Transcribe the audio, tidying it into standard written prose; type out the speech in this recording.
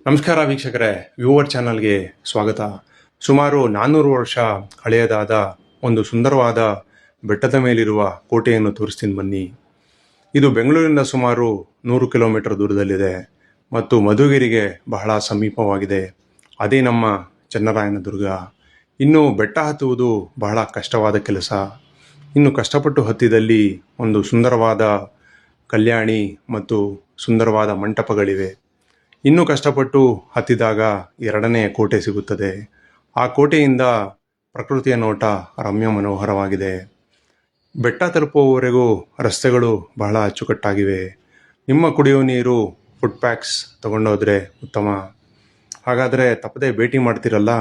ನಮಸ್ಕಾರ ವೀಕ್ಷಕರೇ, ವ್ಯೂವರ್ ಚಾನಲ್ಗೆ ಸ್ವಾಗತ. ಸುಮಾರು 400 ವರ್ಷ ಹಳೆಯದಾದ ಒಂದು ಸುಂದರವಾದ ಬೆಟ್ಟದ ಮೇಲಿರುವ ಕೋಟೆಯನ್ನು ತೋರಿಸ್ತೀನಿ ಬನ್ನಿ. ಇದು ಬೆಂಗಳೂರಿನಿಂದ ಸುಮಾರು 100 ಕಿಲೋಮೀಟರ್ ದೂರದಲ್ಲಿದೆ ಮತ್ತು ಮಧುಗಿರಿಗೆ ಬಹಳ ಸಮೀಪವಾಗಿದೆ. ಅದೇ ನಮ್ಮ ಚನ್ನರಾಯನದುರ್ಗ. ಇನ್ನು ಬೆಟ್ಟ ಹತ್ತುವುದು ಬಹಳ ಕಷ್ಟವಾದ ಕೆಲಸ. ಇನ್ನು ಕಷ್ಟಪಟ್ಟು ಹತ್ತಿದಲ್ಲಿ ಒಂದು ಸುಂದರವಾದ ಕಲ್ಯಾಣಿ ಮತ್ತು ಸುಂದರವಾದ ಮಂಟಪಗಳಿವೆ. ಇನ್ನೂ ಕಷ್ಟಪಟ್ಟು ಹತ್ತಿದಾಗ ಎರಡನೆಯ ಕೋಟೆ ಸಿಗುತ್ತದೆ. ಆ ಕೋಟೆಯಿಂದ ಪ್ರಕೃತಿಯ ನೋಟ ರಮ್ಯ ಮನೋಹರವಾಗಿದೆ. ಬೆಟ್ಟ ತಲುಪುವವರೆಗೂ ರಸ್ತೆಗಳು ಬಹಳ ಅಚ್ಚುಕಟ್ಟಾಗಿವೆ. ನಿಮ್ಮ ಕುಡಿಯುವ ನೀರು ಫುಡ್ ಪ್ಯಾಕ್ಸ್ ತಗೊಂಡೋದ್ರೆ ಉತ್ತಮ. ಹಾಗಾದರೆ ತಪ್ಪದೆ ಭೇಟಿ ಮಾಡ್ತಿರಲ್ಲ,